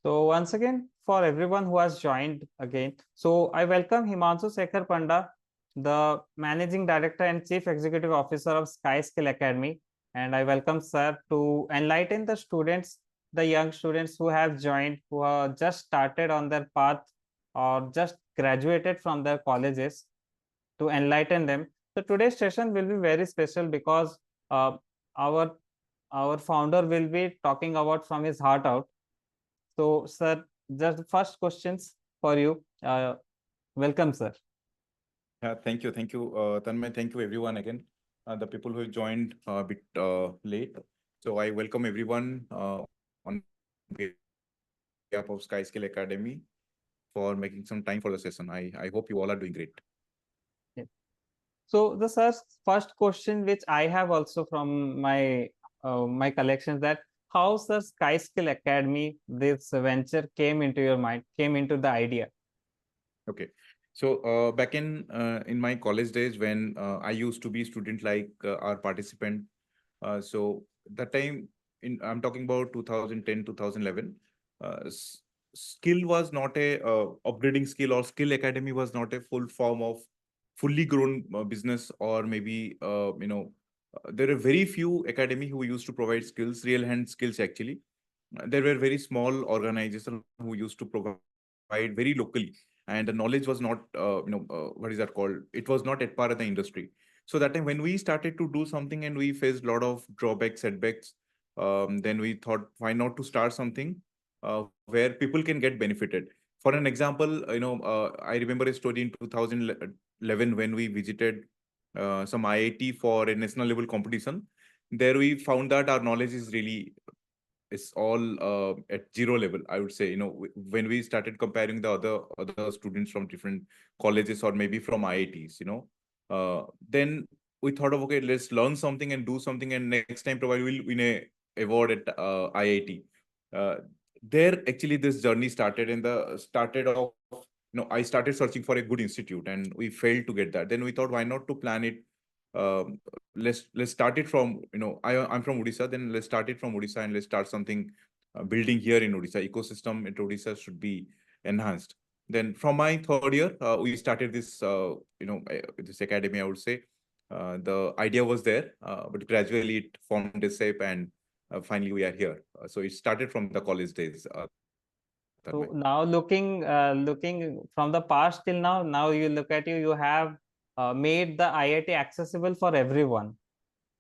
So once again, for everyone who has joined again, so I welcome Himansu Sekhar Panda, the Managing Director and Chief Executive Officer of Sky Skill Academy. And I welcome sir to enlighten the students, the young students who have joined, who are just started on their path or just graduated from their colleges, to enlighten them. So today's session will be very special because uh, our our founder will be talking about from his heart out. So, sir, just the first questions for you. Welcome, sir. Thank you, Tanmay. Thank you, everyone again. The people who joined a bit late. So I welcome everyone on behalf of Sky Skill Academy for making some time for the session. I hope you all are doing great. Yeah. So, the first question, which I have also from my collections, that how sir Sky Skill Academy this venture came into your mind, came into the idea. Okay. So back in my college days when I used to be student like our participant. So that time I'm talking about 2010, 2011. Uh, s- Skill was not a upgrading skill, or skill academy was not a full form of fully grown business, or maybe there are very few academy who used to provide skills, real hand skills actually. There were very small organizations who used to provide very locally, and the knowledge was not what is that called, it was not at par of the industry. So that time when we started to do something and we faced a lot of drawbacks, setbacks, then we thought, why not to start something where people can get benefited. For an example, I remember a story in 2011 when we visited some IIT for a national level competition. There we found that our knowledge is all at zero level, I would say. When we started comparing the other students from different colleges or maybe from IITs, then we thought of, okay, let's learn something and do something, and next time probably we'll win a award at IIT. uh, there actually this journey started, and the started of, I started searching for a good institute and we failed to get that. Then we thought, why not to plan it. Let's start it from, I'm from Odisha. Then let's start it from Odisha and let's start something building here in Odisha. Ecosystem in Odisha should be enhanced. Then from my third year, we started this academy, I would say. The idea was there, but gradually it formed a shape, and finally we are here. So it started from the college days, Tanmay. So now looking from the past till now, now you look at you have made the IIT accessible for everyone,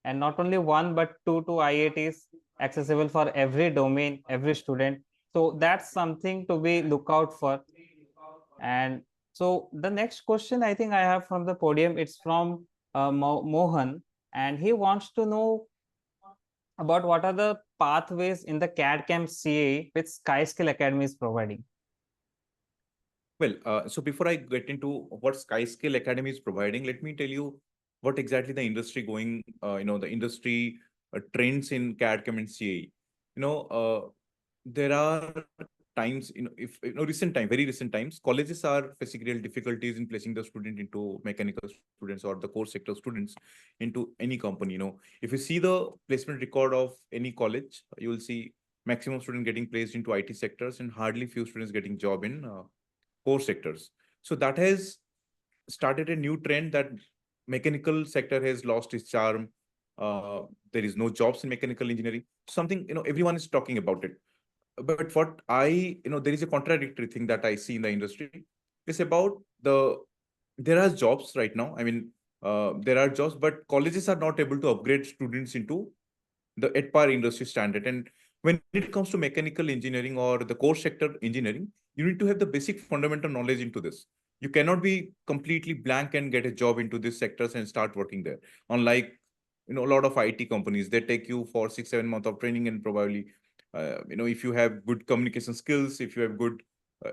and not only one but two IITs accessible for every domain, every student. So that's something to be look out for. And so the next question I think I have from the podium, it's from Mohan, and he wants to know about what are the pathways in the CAD CAM CA which SkySkill Academy is providing. Well, so before I get into what SkyScale Academy is providing, let me tell you what exactly the industry going, the industry trends in CAD, CAM, and CAE. There are times, recent time, very recent times, colleges are facing real difficulties in placing the student into mechanical students or the core sector students into any company. If you see the placement record of any college, you will see maximum student getting placed into IT sectors and hardly few students getting job in core sectors. So that has started a new trend that mechanical sector has lost its charm. There is no jobs in mechanical engineering. Something, everyone is talking about it. But what there is a contradictory thing that I see in the industry. Is about there are jobs right now. I mean, there are jobs, but colleges are not able to upgrade students into the at par industry standard. And when it comes to mechanical engineering or the core sector engineering, you need to have the basic fundamental knowledge into this. You cannot be completely blank and get a job into these sectors and start working there. Unlike, a lot of IT companies, they take you for 6 7 months of training, and probably if you have good communication skills, if you have good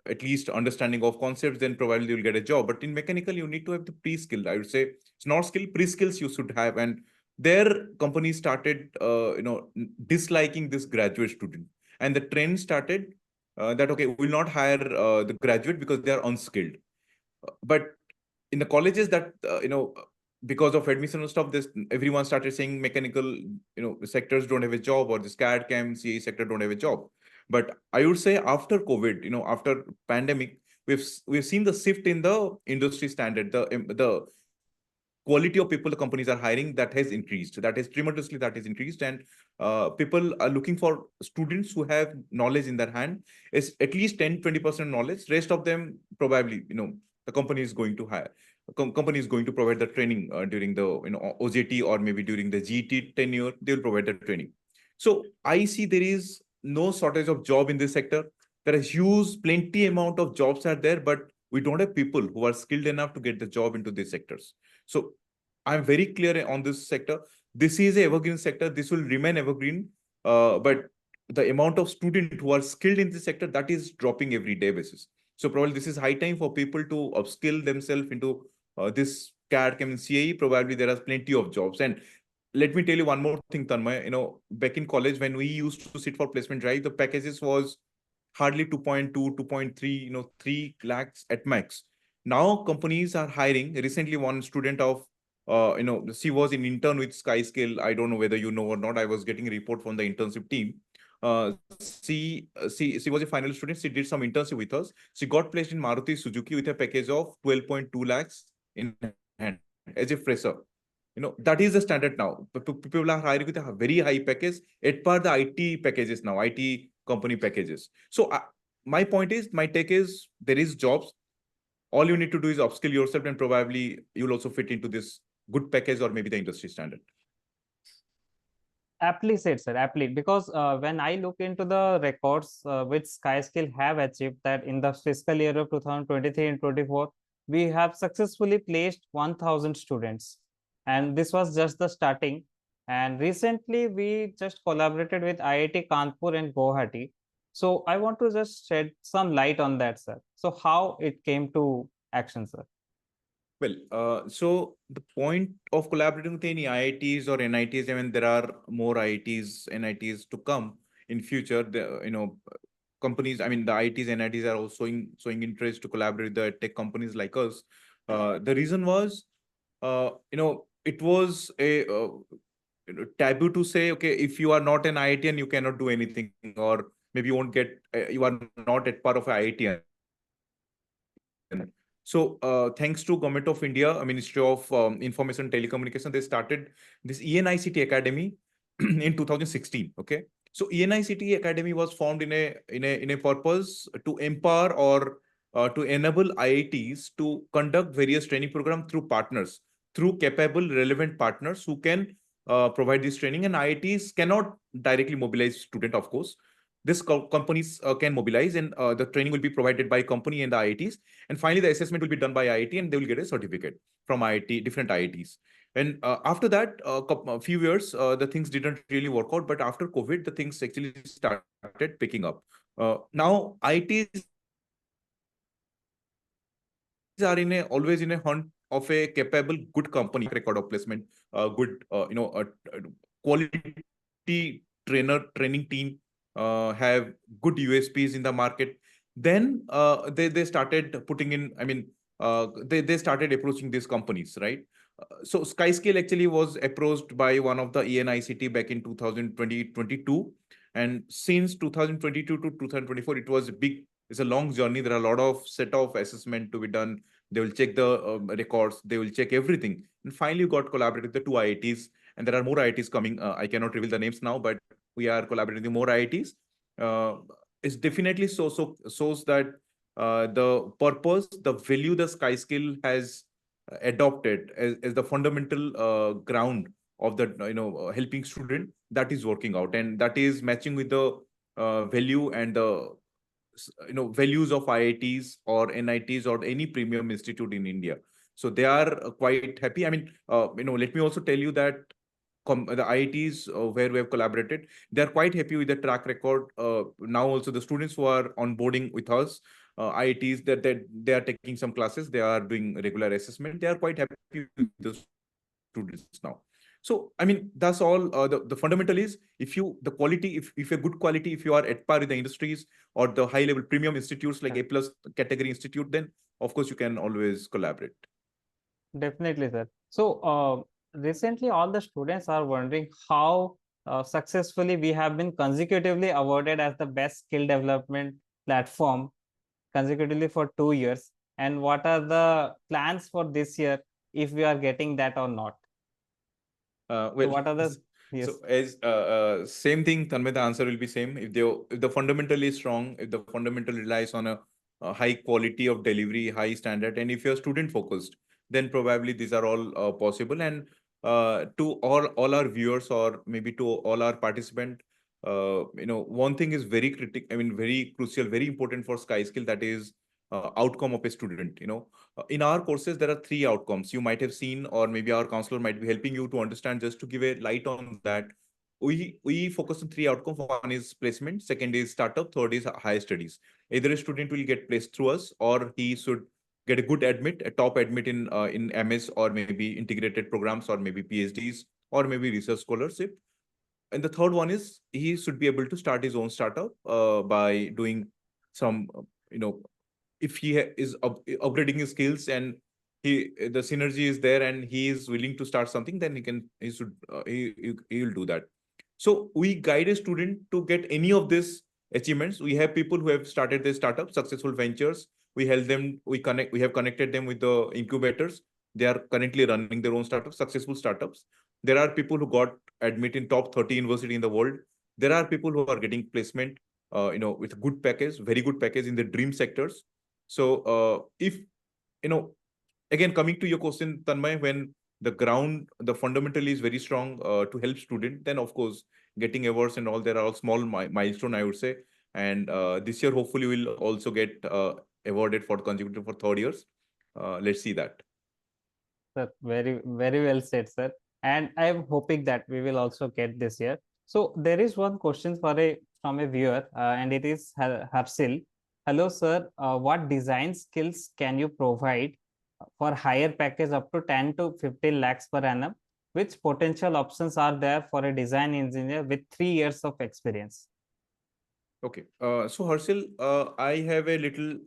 at least understanding of concepts, then probably you'll get a job. But in mechanical, you need to have the pre-skill, I would say. It's not skill, pre-skills you should have. And their company started disliking this graduate student, and the trend started that, okay, we'll not hire the graduate because they are unskilled. But in the colleges, that because of admission and stuff, this everyone started saying mechanical sectors don't have a job, or this CAD CAM CA sector don't have a job. But I would say after COVID, after pandemic, we've seen the shift in the industry standard, the quality of people the companies are hiring, that has increased. That is tremendously, that is increased. And people are looking for students who have knowledge in their hand, is at least 10-20% knowledge. Rest of them probably, the company is going to hire. Company is going to provide the training during the OJT, or maybe during the GT tenure, they will provide the training. So I see there is no shortage of job in this sector. There is huge, plenty amount of jobs are there, but we don't have people who are skilled enough to get the job into these sectors. So I'm very clear on this sector. This is a evergreen sector. This will remain evergreen. But the amount of students who are skilled in this sector, that is dropping every day basis. So probably this is high time for people to upskill themselves into this CAD, CAM, and CAE. Probably there are plenty of jobs. And let me tell you one more thing, Tanmay. Back in college, when we used to sit for placement drive, the packages was hardly 2.2, 2.3, 3 lakhs at max. Now companies are hiring. Recently, one student of, she was in intern with Skyscale. I don't know whether you know or not. I was getting a report from the internship team. She was a final student. She did some internship with us. She got placed in Maruti Suzuki with a package of 12.2 lakhs in hand as a fresher. That is the standard now. People are hiring with a very high package at par the IT packages now, IT company packages. So my take is, there is jobs. All you need to do is upskill yourself, and probably you'll also fit into this good package or maybe the industry standard. Aptly said, sir. Aptly, because when I look into the records which Skyskill have achieved, that in the fiscal year of 2023 and 24, we have successfully placed 1,000 students, and this was just the starting. And recently, we just collaborated with IIT Kanpur and Guwahati. So I want to just shed some light on that, sir. So how it came to action, sir? Well, so the point of collaborating with any IITs or NITs, I mean, there are more IITs, NITs to come in future. Companies, I mean, the IITs, NITs are also showing interest to collaborate with the tech companies like us. The reason was, it was a taboo to say, okay, if you are not an IITian, you cannot do anything, or maybe you won't get, you are not at part of IITian. So, thanks to Government of India, Ministry of Information and Telecommunication, they started this ENICT Academy in 2016. Okay, so ENICT Academy was formed in a purpose to empower, or to enable IITs to conduct various training programs through partners, through capable, relevant partners who can provide this training. And IITs cannot directly mobilize student, of course. This companies can mobilize, and the training will be provided by company and the IITs. And finally, the assessment will be done by IIT, and they will get a certificate from IIT, different IITs. And after that, a few years, the things didn't really work out. But after COVID, the things actually started picking up. Now, IITs are always in a hunt of a capable, good company, record of placement, good, quality training team, have good USPs in the market. Then they started putting in, I mean, they started approaching these companies, right? So Skyscale actually was approached by one of the ENICT back in 2022. And since 2022 to 2024, it's a long journey. There are a lot of set of assessment to be done. They will check the records, they will check everything. And finally, got collaborated with the two IITs, and there are more IITs coming. I cannot reveal the names now, but we are collaborating with more IITs. Uh, it's definitely shows that the purpose, the value the Skyskill has adopted as the fundamental ground of the helping student, that is working out, and that is matching with the value and the values of IITs or NITs or any premium institute in India. So they are quite happy. I mean, let me also tell you that the IITs where we have collaborated, they are quite happy with the track record. Now also the students who are onboarding with us, IITs, that they are taking some classes, they are doing regular assessment. They are quite happy with the students now. So I mean, that's all. The fundamental is, if you the quality, if a good quality, if you are at par with the industries or the high level premium institutes like A plus category institute, then of course you can always collaborate. Definitely, sir. So, recently all the students are wondering how successfully we have been consecutively awarded as the best skill development platform consecutively for 2 years. And what are the plans for this year if we are getting that or not? So Well, what are the, so yes, as same thing, Tanmay, the answer will be same. If the fundamental is strong, if the fundamental relies on a high quality of delivery, high standard, and if you're student focused, then probably these are all possible. And to all our viewers, or maybe to all our participant, one thing is very critical. I mean, very crucial, very important for Sky Skill. That is outcome of a student. In our courses, there are three outcomes you might have seen, or maybe our counselor might be helping you to understand. Just to give a light on that, we focus on three outcomes. One is placement, second is startup, third is higher studies. Either a student will get placed through us, or he should get a good admit, a top admit in MS, or maybe integrated programs, or maybe PhDs, or maybe research scholarship. And the third one is he should be able to start his own startup by doing some if he is upgrading his skills, and the synergy is there, and he is willing to start something, then he should he will do that. So we guide a student to get any of these achievements. We have people who have started their startups, successful ventures. We help them. We have connected them with the incubators. They are currently running their own startups, successful startups. There are people who got admit in top 30 university in the world. There are people who are getting placement, with a good package, very good package in the dream sectors. So if again, coming to your question, Tanmay, when the ground, the fundamental is very strong to help student, then of course getting awards and all, there are all small milestone, I would say. And this year, hopefully, we'll also get awarded for consecutive for third years. Let's see that. sir, very, very well said, sir. And I am hoping that we will also get this year. So there is one question for a from a viewer, and it is Harsil. Hello, sir. What design skills can you provide for higher package up to 10 to 15 lakhs per annum? Which potential options are there for a design engineer with 3 years of experience? Okay. So Harshil, I have a little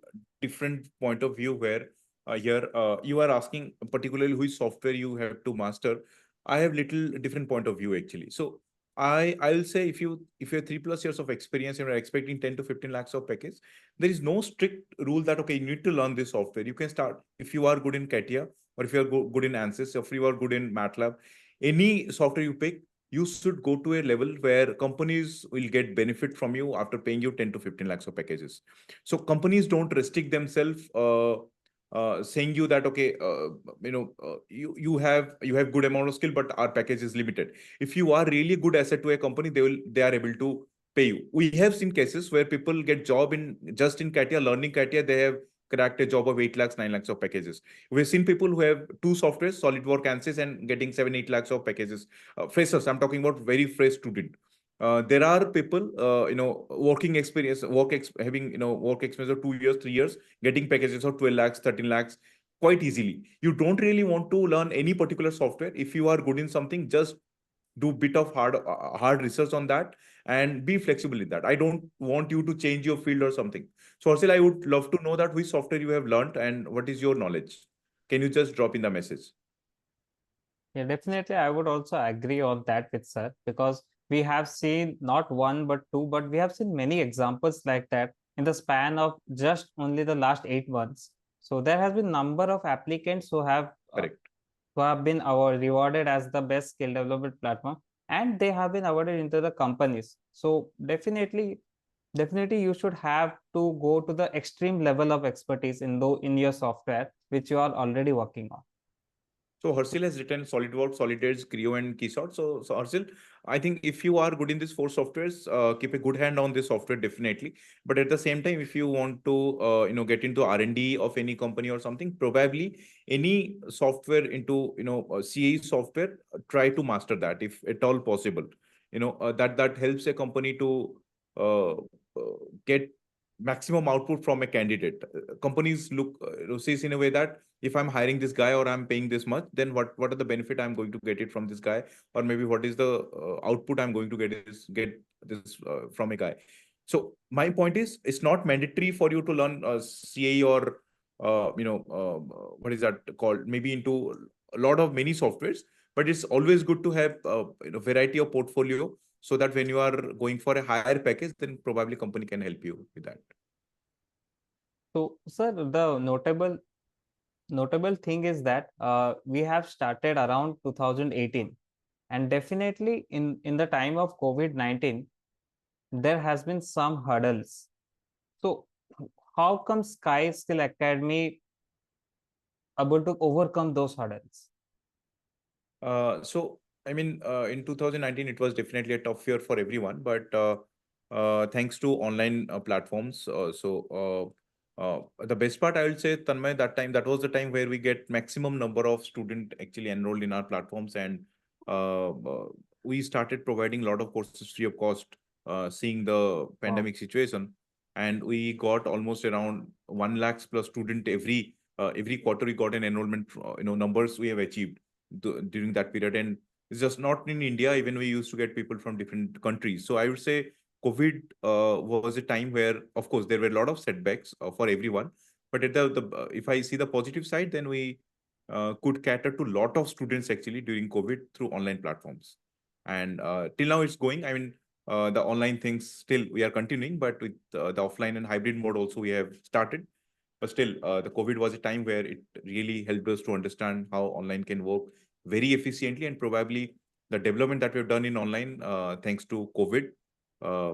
different point of view where here you are asking particularly which software you have to master. I have little different point of view actually. So I'll say if you have 3+ years of experience and you're expecting 10 to 15 lakhs of package, there is no strict rule that okay, you need to learn this software. You can start if you are good in CATIA, or if you are good in ANSYS, or if you are good in MATLAB, any software you pick, you should go to a level where companies will get benefit from you after paying you 10 to 15 lakhs of packages. So companies don't restrict themselves, saying you that okay, you have good amount of skill, but our package is limited. If you are really good asset to a company, they are able to pay you. We have seen cases where people get job in just in CATIA, learning CATIA, they have cracked a job of 8 lakhs, 9 lakhs of packages. We've seen people who have two softwares, SolidWorks, ANSYS, and getting 7, 8 lakhs of packages. Freshers, I'm talking about very fresh student. There are people, working experience, having work experience of 2 years, 3 years, getting packages of 12 lakhs, 13 lakhs quite easily. You don't really want to learn any particular software. If you are good in something, just do bit of hard research on that and be flexible in that. I don't want you to change your field or something. So Arsil, I would love to know that which software you have learned and what is your knowledge. Can you just drop in the message? Yeah, definitely. I would also agree on that with sir, because we have seen not one but two, but we have seen many examples like that in the span of just only the last 8 months. So there has been number of applicants Correct. who have been rewarded as the best skill development platform, and they have been awarded into the companies. So definitely you should have to go to the extreme level of expertise in your software which you are already working on. So Harshil has written SolidWorks, SolidEdge, Creo, and Keyshot. So Harshil, I think if you are good in these four softwares, keep a good hand on this software definitely. But at the same time, if you want to get into R&D of any company or something, probably any software into CAE software, try to master that if at all possible. That helps a company to uh, get maximum output from a candidate. Companies look sees in a way that if I'm hiring this guy or I'm paying this much, then what are the benefit I'm going to get it from this guy, or maybe what is the output I'm going to get this from a guy. So my point is, it's not mandatory for you to learn CAE or what is that called? Maybe into a lot of many softwares, but it's always good to have variety of portfolio so that when you are going for a higher package, then probably company can help you with that. So, sir, the notable thing is that we have started around 2018, and definitely in the time of COVID-19, there has been some hurdles. So, how come Sky Skill Academy able to overcome those hurdles? So I mean, in 2019, it was definitely a tough year for everyone, but thanks to online platforms, the best part I will say, Tanmay, that was the time where we get maximum number of student actually enrolled in our platforms, and we started providing a lot of courses free of cost, seeing the Wow. pandemic situation, and we got almost around 1 lakhs plus student every quarter. We got an enrollment, numbers we have achieved during that period. And it's just not in India, even we used to get people from different countries. So I would say COVID was a time where, of course, there were a lot of setbacks for everyone. But if I see the positive side, then we could cater to a lot of students actually during COVID through online platforms. And till now it's going. I mean, the online things still we are continuing, but with the offline and hybrid mode also we have started. But still, the COVID was a time where it really helped us to understand how online can work very efficiently, and probably the development that we've done in online, thanks to COVID,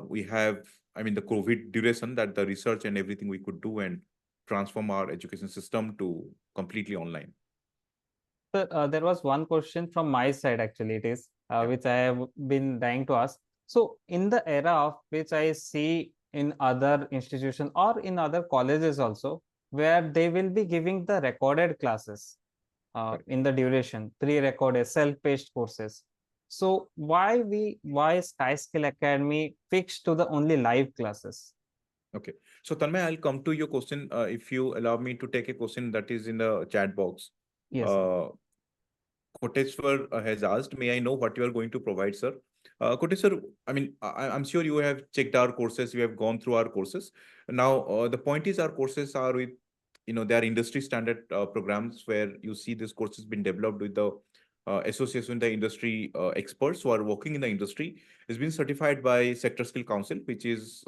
we have, I mean, the COVID duration, that the research and everything we could do and transform our education system to completely online. Sir, there was one question from my side, actually, it is, Yeah. which I have been dying to ask. So, in the era of which I see in other institutions or in other colleges also, where they will be giving the recorded classes Correct. in the duration, pre-recorded, self-paced courses. So, why Sky Skill Academy fixed to the only live classes? Okay. So Tanmay, I'll come to your question. If you allow me to take a question that is in the chat box. Yes, sir. Uh, Koteshwar has asked, may I know what you are going to provide, sir? Koteshwar, I mean, I'm sure you have checked our courses, you have gone through our courses. Now, the point is our courses are with, they are industry standard programs where you see this course has been developed with the association, the industry experts who are working in the industry. It's been certified by Sector Skill Council, which is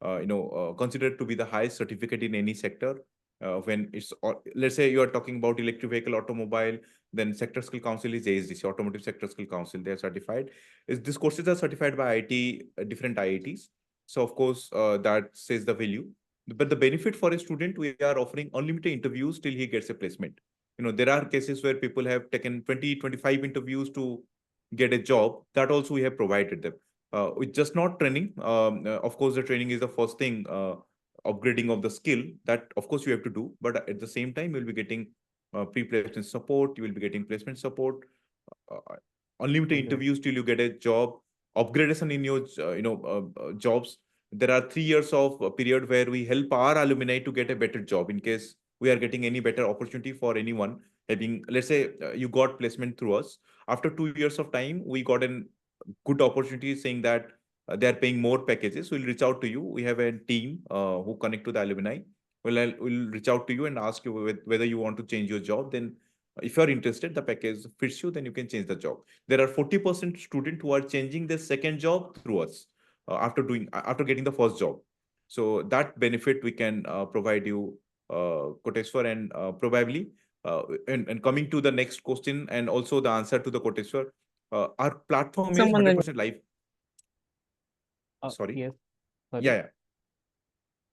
considered to be the highest certificate in any sector. When it's, let's say you are talking about electric vehicle, automobile, then Sector Skill Council is ASDC, Automotive Sector Skill Council. They are certified. These courses are certified by IT, different IITs. So of course, that says the value. But the benefit for a student, we are offering unlimited interviews till he gets a placement. There are cases where people have taken 20, 25 interviews to get a job. That also we have provided them with just not training. Of course, the training is the first thing, upgrading of the skill that, of course, you have to do. But at the same time, you'll be getting pre-placement support, you will be getting placement support, uh, unlimited Okay. interviews till you get a job, upgradation in your jobs. There are 3 years of period where we help our alumni to get a better job in case we are getting any better opportunity for anyone having, let's say, you got placement through us. After 2 years of time, we got an good opportunity saying that they are paying more packages. We'll reach out to you. We have a team who connect to the alumni. We'll reach out to you and ask you whether you want to change your job. Then if you're interested, the package fits you, then you can change the job. There are 40% students who are changing their second job through us after getting the first job. So that benefit we can provide you, Koteshwar, and probably and coming to the next question and also the answer to the Koteshwar, our platform is Someone will 100% live. Sorry. Yes, Yeah, sorry. yeah.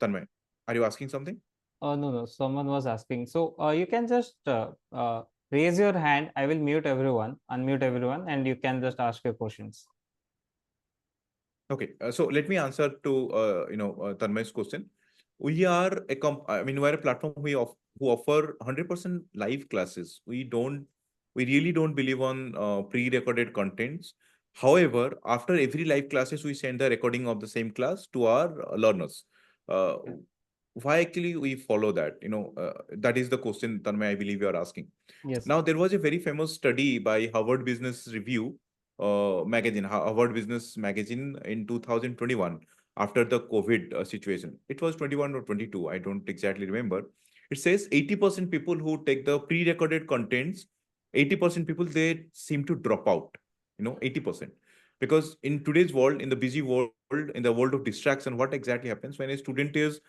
Tanmay, are you asking something? No, no, someone was asking. So you can just raise your hand. I will mute everyone, unmute everyone, and you can just ask your questions. Okay, so let me answer to Tanmay's question. We are I mean, we're a platform who offer 100% live classes. We really don't believe on pre-recorded contents. However, after every live classes, we send the recording of the same class to our learners. Uh, Yeah. why actually we follow that? That is the question, Tanmay, I believe you are asking. Yes, sir. Now, there was a very famous study by Harvard Business Review magazine, Harvard Business Magazine in 2021 after the COVID situation. It was 21 or 22, I don't exactly remember. It says 80% people who take the pre-recorded contents, 80% people, they seem to drop out, 80%. Because in today's world, in the busy world, in the world of distraction, what exactly happens when a student is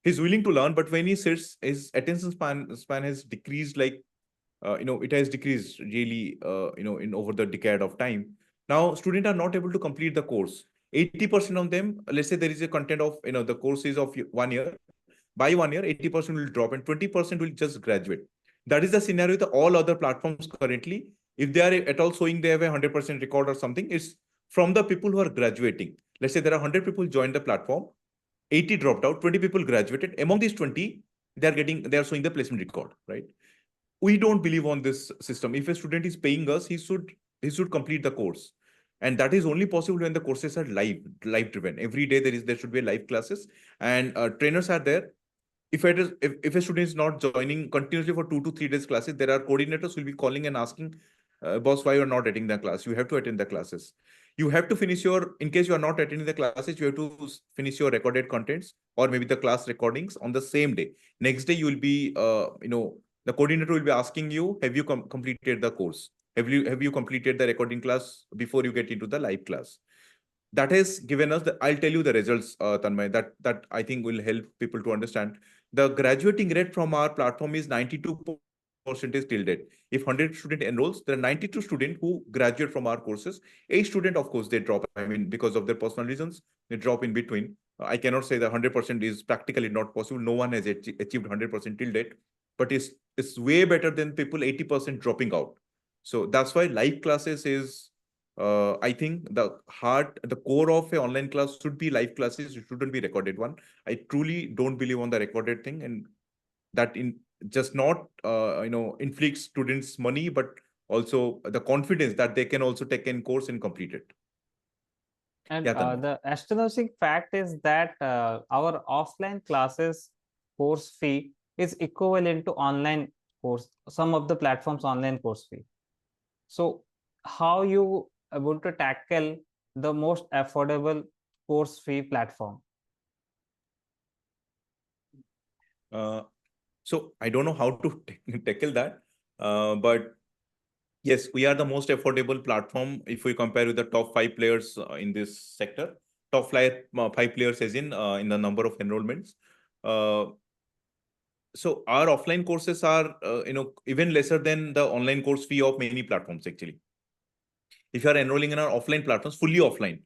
he's willing to learn, but when he sits, his attention span has decreased, like it has decreased really in over the decade of time. Now students are not able to complete the course. 80% of them, let's say there is a content of the course is of 1 year. By 1 year, 80% will drop and 20% will just graduate. That is the scenario with all other platforms currently. If they are at all showing they have a 100% record or something, it's from the people who are graduating. Let's say there are 100 people joined the platform, 80 dropped out, 20 people graduated. Among these 20, they are showing the placement record, right? We don't believe on this system. If a student is paying us, he should complete the course, and that is only possible when the courses are live driven. Every day there should be live classes, and trainers are there. If a student is not joining continuously for 2 to 3 days classes, there are coordinators will be calling and asking, boss, why you're not attending the class? You have to attend the classes. You have to finish your, in case you are not attending the classes, you have to finish your recorded contents or maybe the class recordings on the same day. Next day you will be the coordinator will be asking you, have you completed the course? Have you completed the recording class before you get into the live class? That has given us the, I'll tell you the results, Tanmay, that I think will help people to understand. The graduating rate from our platform is 92% till date. If 100 student enrolls, there are 92 students who graduate from our courses. A student, of course, they drop. I mean, because of their personal reasons, they drop in between. I cannot say that 100% is practically not possible. No one has achieved 100% till date, but it's way better than people 80% dropping out. So that's why live classes is, I think the core of a online class should be live classes. It shouldn't be recorded one. I truly don't believe on the recorded thing, and that in just not inflicts students money, but also the confidence that they can also take in course and complete it. And Yeah, Tanmay. the astonishing fact is that our offline classes course fee is equivalent to online course, some of the platforms online course fee. So how you able to tackle the most affordable course fee platform? Uh, so I don't know how to tackle that, but yes, we are the most affordable platform if we compare with the top five players in this sector. Five players, as in the number of enrollments. Uh, so our offline courses are even lesser than the online course fee of many platforms actually. If you are enrolling in our offline platforms, fully offline,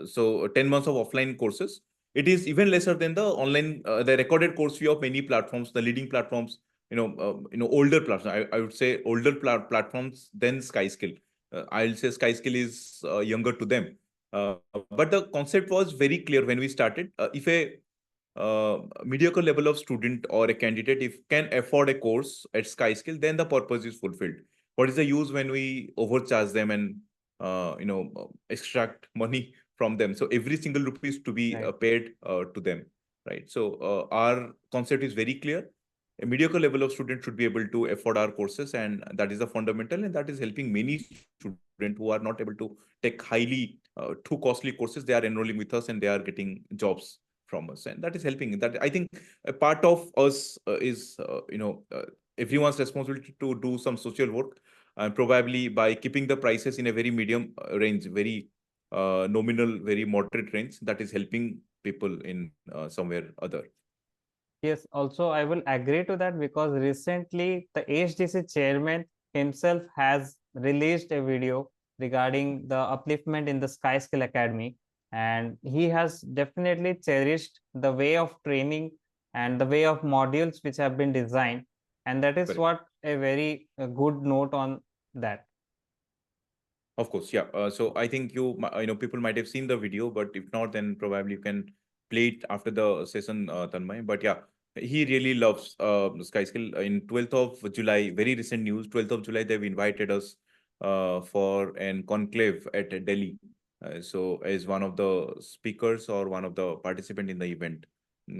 so 10 months of offline courses, it is even lesser than the recorded course fee of many platforms, the leading platforms, older platforms. I would say older platforms than Skyskill. I'll say Skyskill is younger to them. But the concept was very clear when we started. If a mediocre level of student or a candidate if can afford a course at Skyskill, then the purpose is fulfilled. What is the use when we overcharge them and extract money from them? So every single rupee is to be Right. paid to them, right? So our concept is very clear. A mediocre level of student should be able to afford our courses, and that is the fundamental, and that is helping many students who are not able to take highly too costly courses. They are enrolling with us and they are getting jobs from us, and that is helping. That I think a part of us is everyone's responsibility to do some social work, and probably by keeping the prices in a very medium range, very nominal, very moderate range, that is helping people in somewhere other. Yes, also I will agree to that because recently the HDC chairman himself has released a video regarding the upliftment in the Sky Skill Academy, and he has definitely cherished the way of training and the way of modules which have been designed, and that is Correct. what a very good note on that. Of course, yeah. So I think people might have seen the video, but if not, then probably you can play it after the session, Tanmay. But yeah, he really loves Skyskill. In 12th of July, very recent news. 12th of July, they've invited us for an conclave at Delhi. So as one of the speakers or one of the participant in the event,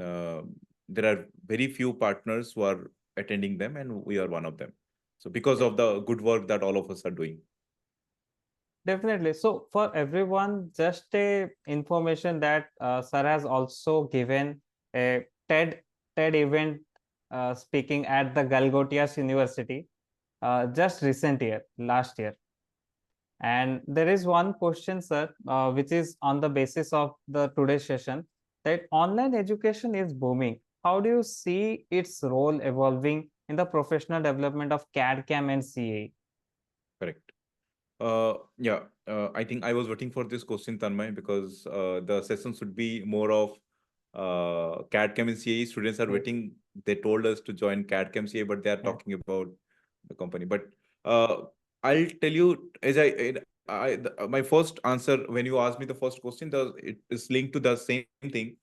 uh, there are very few partners who are attending them, and we are one of them. So because of the good work that all of us are doing. Definitely. So for everyone, just a information that Sir has also given a TED event speaking at the Galgotias University just recent year, last year. And there is one question, sir, which is on the basis of the today's session, that online education is booming. How do you see its role evolving in the professional development of CAD, CAM, and CA? Correct. Yeah, I think I was waiting for this question, Tanmay, because the session should be more of CAD CAM and CAE. Students are Yes. waiting. They told us to join CAD CAM CAE, but they are Yeah, talking about the company. But uh, I'll tell you, as my first answer when you asked me the first question, it is linked to the same thing.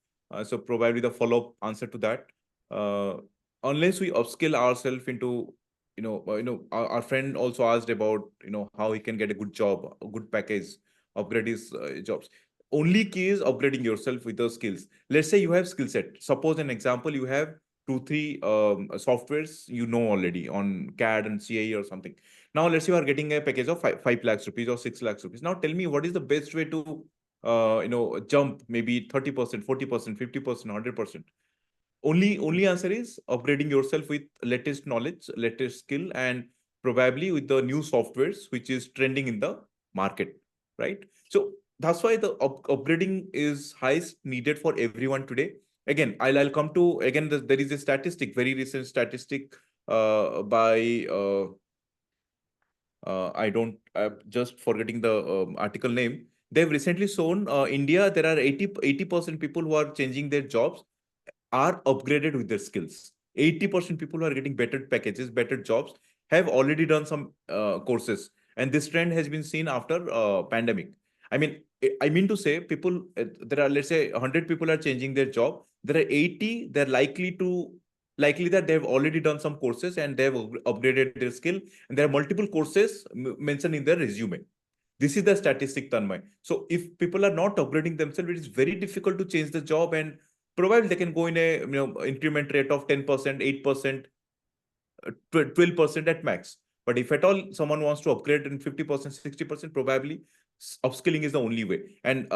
So probably the follow-up answer to that. Uh, unless we upskill ourselves into our friend also asked about how he can get a good job, a good package, upgrade his jobs. Only key is upgrading yourself with those skills. Let's say you have skill set. Suppose an example, you have two three softwares already on CAD and CAE or something. Now let's say you are getting a package of 5 lakhs rupees or 6 lakhs rupees. Now tell me, what is the best way to jump maybe 30%, 40%, 50%, 100%? Only answer is upgrading yourself with latest knowledge, latest skill, and probably with the new softwares which is trending in the market, right? So that's why the upgrading is highest needed for everyone today. Again, I'll come to again, there is a statistic, very recent statistic by I don't, just forgetting the article name. They've recently shown India, there are 80% people who are changing their jobs are upgraded with their skills. 80% people who are getting better packages, better jobs, have already done some courses. And this trend has been seen after pandemic. I mean, I mean to say, people, there are, let's say, 100 people are changing their job. There are 80, they're likely that they've already done some courses and they've upgraded their skill. And there are multiple courses mentioned in their resume. This is the statistic, Tanmay. So if people are not upgrading themselves, it is very difficult to change the job, and probably they can go in a increment rate of 10%, 8%, 12% at max. But if at all someone wants to upgrade in 50%, 60%, probably upskilling is the only way. And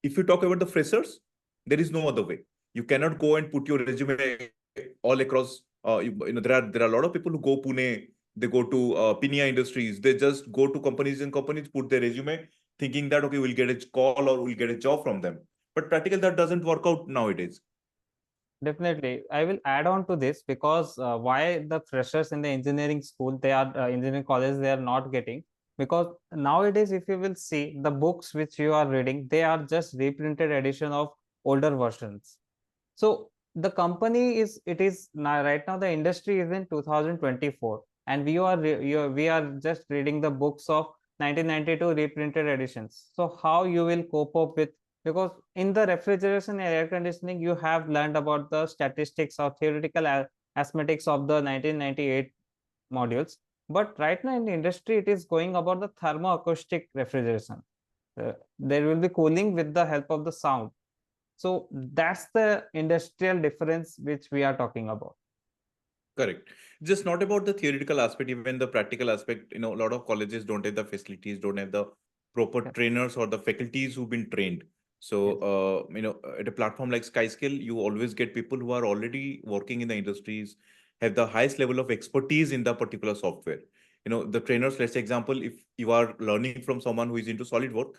if you talk about the freshers, there is no other way. You cannot go and put your resume all across. There are a lot of people who go Pune, they go to Pinia Industries, they just go to companies and companies, put their resume, thinking that okay, we'll get a call or we'll get a job from them. But practical that doesn't work out nowadays. definitely. I will add on to this because why the freshers in the engineering school, they are engineering college, they are not getting. Because nowadays, if you will see the books which you are reading, they are just reprinted edition of older versions. So the company is, it is now, right now the industry is in 2024, and we are just reading the books of 1992 reprinted editions. So how you will cope up with, because in the refrigeration and air conditioning you have learned about the statistics or theoretical asthmatics of the 1998 modules, but right now in the industry it is going about the thermoacoustic refrigeration. There will be cooling with the help of the sound. So that's the industrial difference which we are talking about. Correct. Just not about the theoretical aspect, even the practical aspect. A lot of colleges don't have the facilities, don't have the proper Yeah. trainers or the faculties who've been trained. So, Yes, at a platform like Skyscale, you always get people who are already working in the industries, have the highest level of expertise in the particular software. The trainers, let's say example, if you are learning from someone who is into SolidWorks,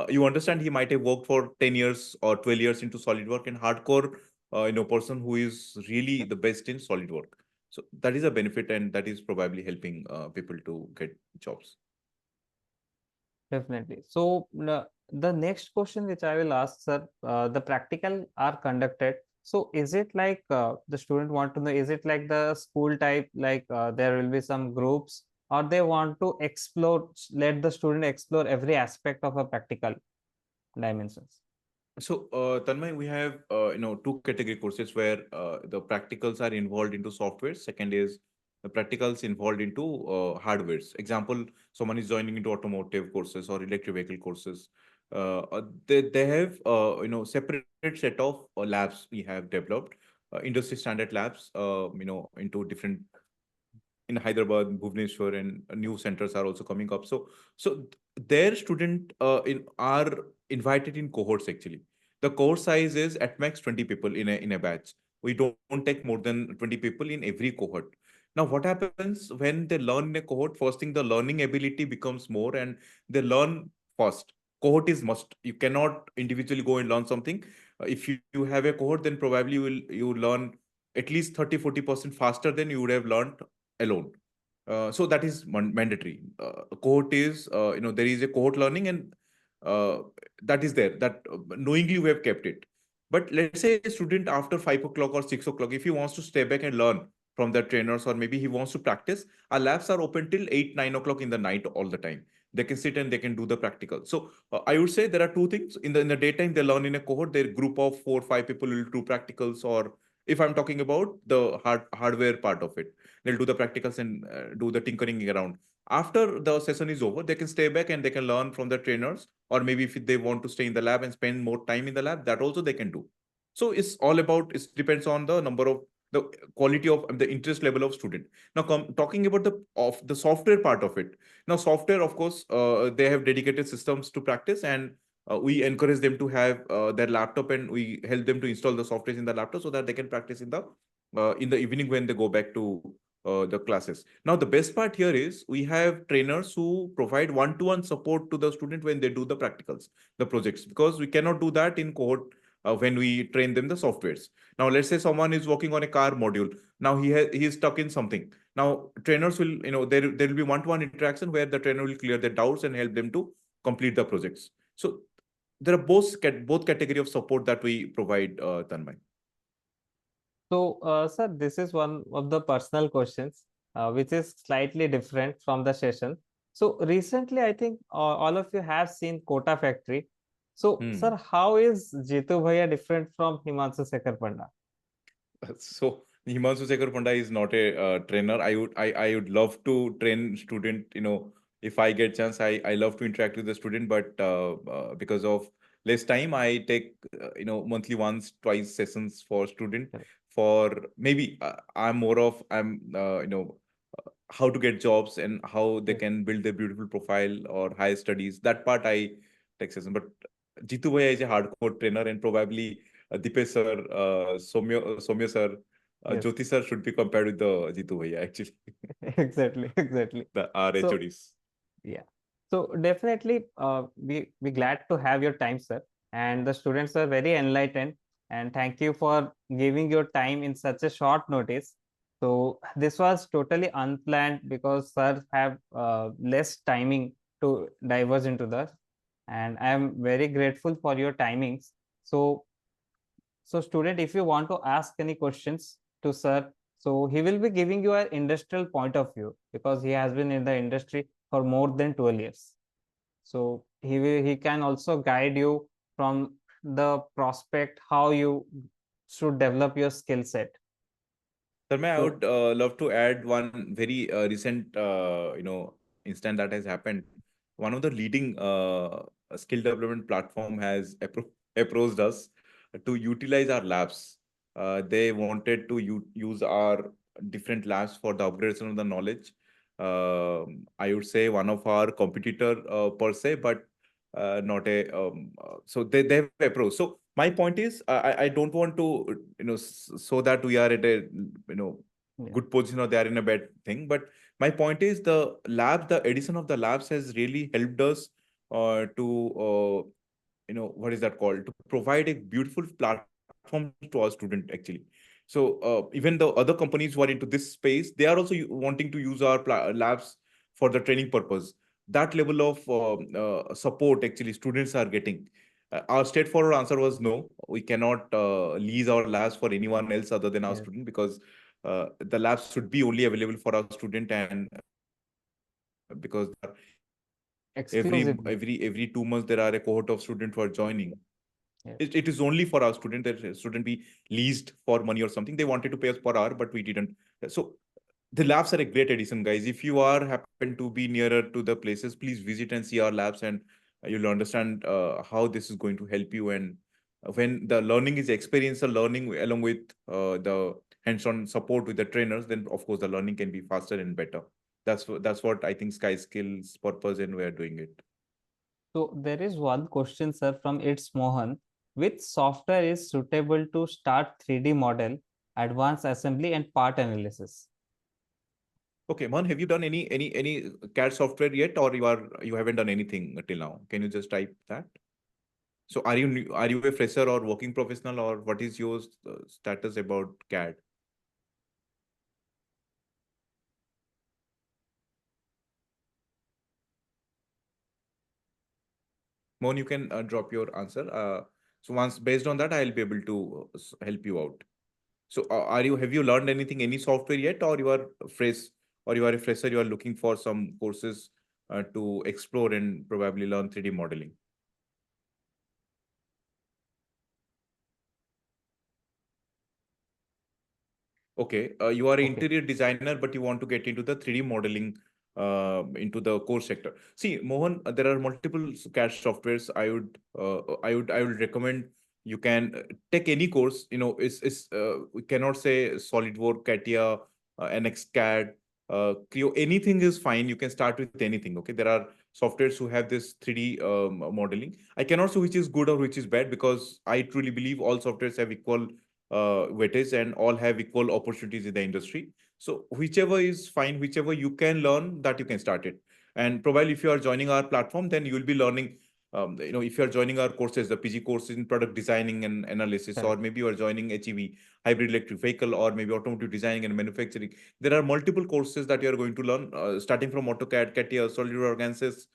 you understand he might have worked for 10 years or 12 years into SolidWorks and hardcore, person who is really the best in SolidWorks. So that is a benefit, and that is probably helping people to get jobs. definitely. So the next question which I will ask, sir, the practical are conducted. So is it like the student want to know, is it like the school type, like there will be some groups, or they want to explore, let the student explore every aspect of a practical dimensions? So, Tanmay, we have two category courses where the practicals are involved into software. Second is the practicals involved into hardwares. Example, someone is joining into automotive courses or electric vehicle courses. They have separate set of labs we have developed, industry standard labs. Into different in Hyderabad, Bhubaneswar, and new centers are also coming up. So their student in are invited in cohorts actually. The course size is at max 20 people in a batch. We don't take more than 20 people in every cohort. Now, what happens when they learn in a cohort? First thing, the learning ability becomes more and they learn fast. Cohort is must. You cannot individually go and learn something. If you have a cohort, then probably you learn at least 30-40% faster than you would have learned alone. So that is mandatory. Cohort is, there is a cohort learning, and uh, that is there. That knowingly we have kept it. But let's say a student after 5 o'clock or 6 o'clock, if he wants to stay back and learn from the trainers, or maybe he wants to practice, our labs are open till 8-9 o'clock in the night all the time. They can sit and they can do the practical. So I would say there are two things. In the daytime, they learn in a cohort. Their group of 4 or 5 people will do practicals, or if I'm talking about the hardware part of it, they'll do the practicals and do the tinkering around. After the session is over, they can stay back and they can learn from the trainers, or maybe if they want to stay in the lab and spend more time in the lab, that also they can do. So it's all about, it depends on the number of, the quality of the interest level of student. Now talking about the software part of it. Now software, of course, they have dedicated systems to practice, and we encourage them to have their laptop, and we help them to install the software in the laptop so that they can practice in the evening when they go back to the classes. Now the best part here is we have trainers who provide one-to-one support to the student when they do the practicals, the projects, because we cannot do that in cohort when we train them the softwares. Now let's say someone is working on a car module. Now he is stuck in something. Now trainers will, there will be one-to-one interaction where the trainer will clear their doubts and help them to complete the projects. So there are both category of support that we provide, Tanmay. So, sir, this is one of the personal questions, which is slightly different from the session. So, recently, I think all of you have seen Kota Factory. So, Hmm. sir, how is Jitu Bhaiya different from Himansu Sekhar Panda? So Himansu Sekhar Panda is not a trainer. I would love to train student. If I get chance, I love to interact with the student. But because of less time, I take monthly once, twice sessions for student. Correct. For maybe I'm how to get jobs and how they Yes. can build their beautiful profile or higher studies. That part I take session. But Jitu Bhaiya is a hardcore trainer, and probably Dipesh sir, Soumya sir, Yes. Jyoti sir should be compared with the Jitu Bhaiya actually, Exactly. Exactly. the our So, HODs. yeah. So definitely, we glad to have your time, sir. And the students are very enlightened. And thank you for giving your time in such a short notice. So this was totally unplanned because sir have less timing to diverge into that. And I am very grateful for your timings. So student, if you want to ask any questions to sir, so he will be giving you an industrial point of view because he has been in the industry for more than 12 years. So he can also guide you from the prospect how you should develop your skill set. Sharma, I So would love to add one very recent, instance that has happened. One of the leading skill development platform has approached us to utilize our labs. They wanted to use our different labs for the upgradation of the knowledge. I would say one of our competitor per se, but not a. So they have approached. So my point is, I don't want to so that we are at a yeah, good position or they are in a bad thing. But my point is the addition of the labs has really helped us to what is that called, to provide a beautiful platform to our student actually. So even the other companies who are into this space, they are also wanting to use our labs for the training purpose. That level of support actually students are getting. Our straightforward answer was no, we cannot lease our labs for anyone else other than our yeah, student, because the labs should be only available for our student. And because exclusively. every 2 months there are a cohort of students who are joining. Yeah. It is only for our student, that shouldn't be leased for money or something. They wanted to pay us per hour, but we didn't. So the labs are a great addition, guys. If you are happen to be nearer to the places, please visit and see our labs, and you'll understand how this is going to help you. And when the learning is experiential learning along with the hands-on support with the trainers, then of course the learning can be faster and better. That's what I think Sky Skills purpose, and we are doing it. So there is one question, sir, from It's Mohan. Which software is suitable to start 3D model, advanced assembly, and part analysis? Okay, Man, have you done any CAD software yet, or you haven't done anything till now? Can you just type that? So are you a fresher or working professional, or what is your status about CAD? Mohan, you can drop your answer. So once based on that, I'll be able to help you out. So have you learned anything, any software yet, or you are fresh, or you are a fresher, you are looking for some courses to explore and probably learn 3D modeling? Okay, you are an Okay. interior designer, but you want to get into the 3D modeling into the core sector. See, Mohan, there are multiple CAD softwares. I would recommend you can take any course. You know, we cannot say SolidWorks, CATIA, NXCAD, Creo. Anything is fine. You can start with anything. Okay, there are softwares who have this 3D modeling. I cannot say which is good or which is bad because I truly believe all softwares have equal weightage and all have equal opportunities in the industry. So whichever is fine, whichever you can learn, that you can start it. And probably if you are joining our platform, then you will be learning. If you are joining our courses, the PG courses in product designing and analysis, or Correct. maybe you are joining HEV, hybrid electric vehicle, or maybe automotive designing and manufacturing. There are multiple courses that you are going to learn, starting from AutoCAD, CATIA, SolidWorks, Ansys,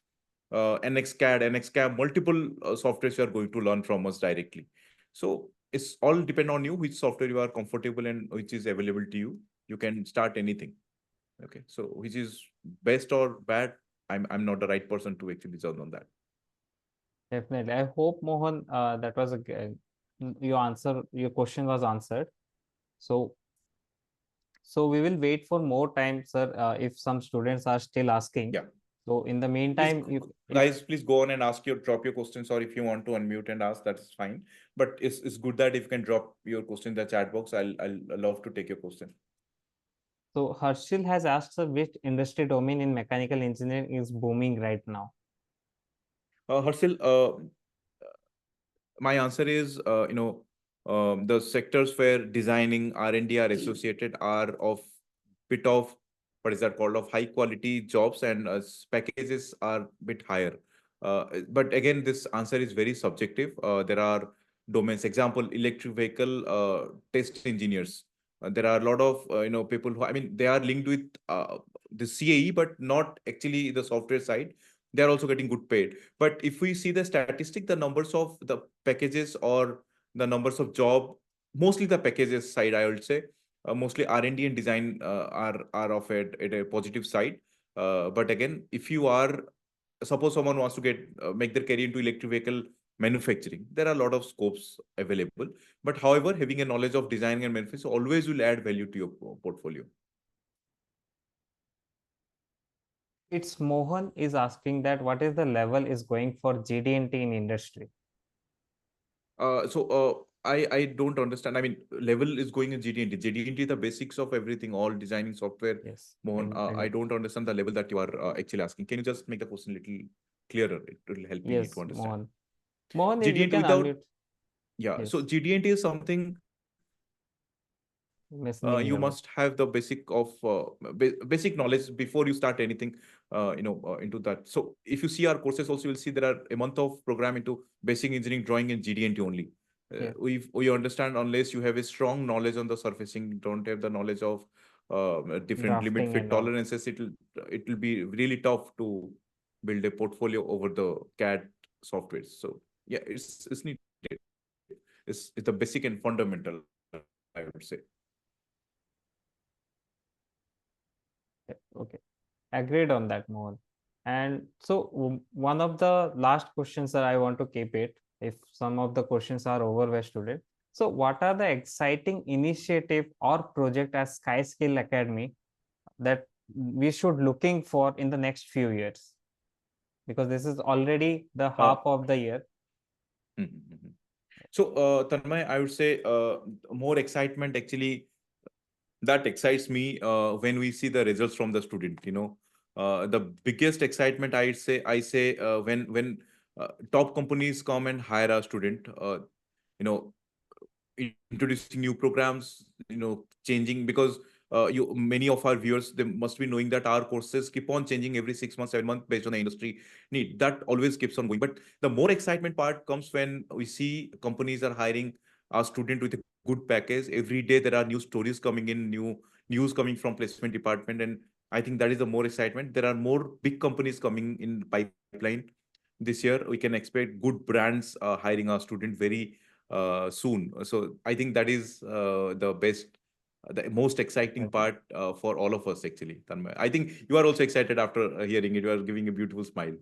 NXCAD, NXCAM, multiple softwares you are going to learn from us directly. So it's all depend on you, which software you are comfortable and which is available to you. You can start anything. Okay. So which is best or bad, I'm not the right person to actually judge on that. Definitely. I hope, Mohan, that was your question was answered. So, so we will wait for more time, sir, if some students are still asking. Yeah. So in the Please, meantime, if guys, please go on and ask your drop your questions, or if you want to unmute and ask, that's fine. But it's good that if you can drop your question in the chat box, I'll love to take your question. so, Harshil has asked, sir, which industry domain in mechanical engineering is booming right now? Harshil, my answer is, the sectors where designing R&D are associated are of bit of what is that called of high quality jobs, and packages are bit higher. But again, this answer is very subjective. There are domains, example, electric vehicle test engineers. There are a lot of people who, I mean, they are linked with the CAE, but not actually the software side. They are also getting good paid. But if we see the statistic, the numbers of the packages or the numbers of job, mostly the packages side, I would say, mostly R&D and design are of at a positive side. But again, if you are, suppose someone wants to make their career into electric vehicle manufacturing, there are a lot of scopes available. But however, having a knowledge of design and manufacturing always will add value to your portfolio. It's Mohan is asking that what is the level is going for GD&T in industry? I don't understand. I mean, level is going in GD&T. GD&T is the basics of everything, all designing software. Yes. Mohan, I don't understand the level that you are actually asking. Can you just make the question a little clearer? It will help me to Yes, understand. Mohan. Mohan, if you GD&T can without, unmute. yeah. So Yes. GD&T is something you must Listening have level. the basic knowledge before you start anything into that. So if you see our courses also, you'll see there are a month of program into basic engineering drawing in GD&T only. Yeah. We understand, unless you have a strong knowledge on the surfacing, don't have the knowledge of different limit Drafting fit and all. tolerances, it will be really tough to build a portfolio over the CAD softwares. So yeah, it's needed. It's the basic and fundamental, I would say. Yeah, okay. Agreed on that, Mohan. And so one of the last questions that I want to keep it, if some of the questions are over by student. So what are the exciting initiative or project as SkySkill Academy that we should looking for in the next few years? Because this is already the Uh, half of the year. mhm. So, Tanmay, I would say more excitement actually that excites me when we see the results from the student. The biggest excitement I say when top companies come and hire a student. You know, Introducing new programs. Changing because you many of our viewers, they must be knowing that our courses keep on changing every 6 months, 7 months based on the industry need. That always keeps on going. But the more excitement part comes when we see companies are hiring our student with a good package. Every day there are new stories coming in, new news coming from placement department, and I think that is the more excitement. There are more big companies coming in pipeline this year. We can expect good brands hiring our student very soon. So I think that is the best, the most exciting Okay. part for all of us, actually, Tanmay. I think you are also excited after hearing it. You are giving a beautiful smile.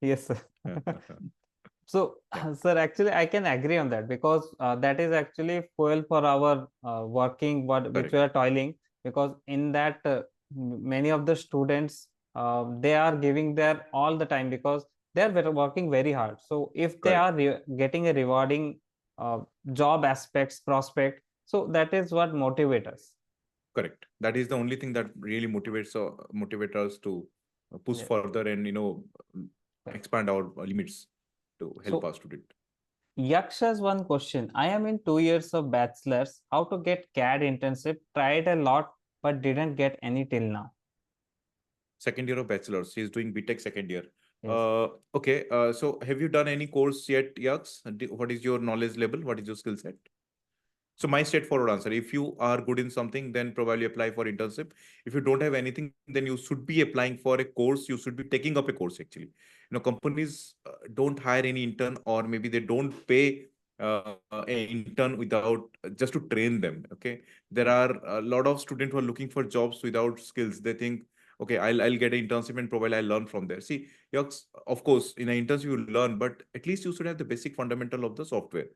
Yes, sir. So, Yeah, sir, actually, I can agree on that because that is actually fuel for our working, what which we correct, are toiling. Because in that, many of the students, they are giving their all the time because they are working very hard. So, if they correct, are getting a rewarding uh, job aspects prospect, so that is what motivates us. correct. That is the only thing that really motivate us to push Yeah. further and expand our limits to help So, our student. Yaksha's one question. I am in 2 years of bachelor's. How to get CAD internship? Tried a lot, but didn't get any till now. Second year of bachelor's. He's doing BTech second year. Yes. Okay. So have you done any course yet, Yaks? What is your knowledge level? What is your skill set? So my straightforward answer: if you are good in something, then probably apply for internship. If you don't have anything, then you should be applying for a course. You should be taking up a course. Actually, companies don't hire any intern, or maybe they don't pay an intern without just to train them. Okay, there are a lot of students who are looking for jobs without skills. They think, okay, I'll get an internship and probably I'll learn from there. See, Yaks, of course, in an internship you learn, but at least you should have the basic fundamental of the software.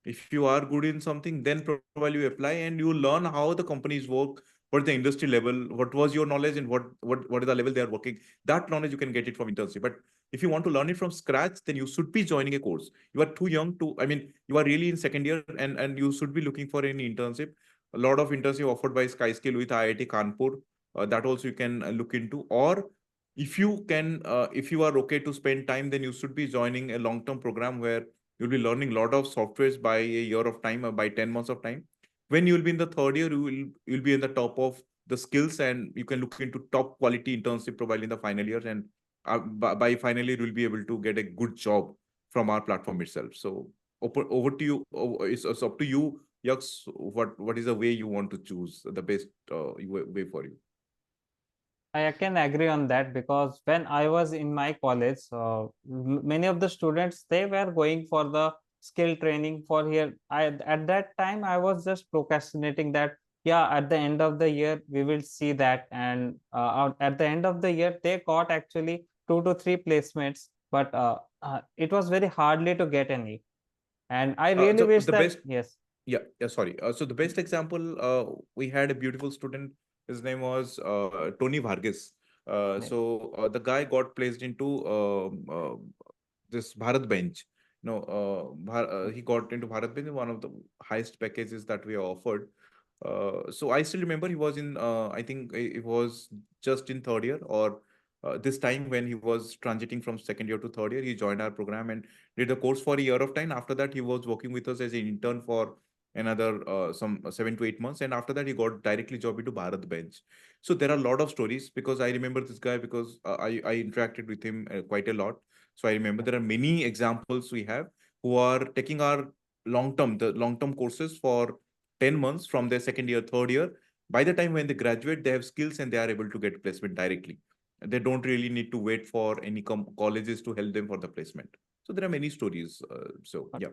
If you are good in something, then probably you apply and you learn how the companies work, what is the industry level, what was your knowledge, and what is the level they are working. That knowledge you can get it from internship. But if you want to learn it from scratch, then you should be joining a course. You are too young to, I mean, you are really in second year, and you should be looking for any internship. A lot of internship offered by Skyskill with IIT Kanpur, that also you can look into. Or if you are okay to spend time, then you should be joining a long term program where you'll be learning a lot of softwares by a year of time, or by 10 months of time. When you'll be in the third year, you'll be in the top of the skills, and you can look into top quality internship probably in the final year. And by final year, you'll be able to get a good job from our platform itself. So over to you. It's up to you, Yaks. What is the way you want to choose the best way for you? I can agree on that because when I was in my college, many of the students they were going for the skill training for here. At that time I was just procrastinating that yeah, at the end of the year we will see that, and at the end of the year they got actually 2 to 3 placements, but it was very hardly to get any, and I really So wish the that best yes. Yeah, sorry. So the best example, we had a beautiful student. His name was Tony Varghese. Yes. The guy got placed into this Bharat Bench. He got into Bharat Bench, one of the highest packages that we offered. So I still remember he was in, I think it was just in third year, or this time when he was transiting from second year to third year, he joined our program and did the course for a year of time. After that, he was working with us as an intern for another some 7 to 8 months, and after that he got directly job into Bharat Bench. So there are a lot of stories, because I remember this guy, because I interacted with him quite a lot. So I remember there are many examples we have who are taking our long term courses for 10 months from their second year, third year. By the time when they graduate, they have skills and they are able to get placement directly. They don't really need to wait for any colleges to help them for the placement. So there are many stories. So yeah.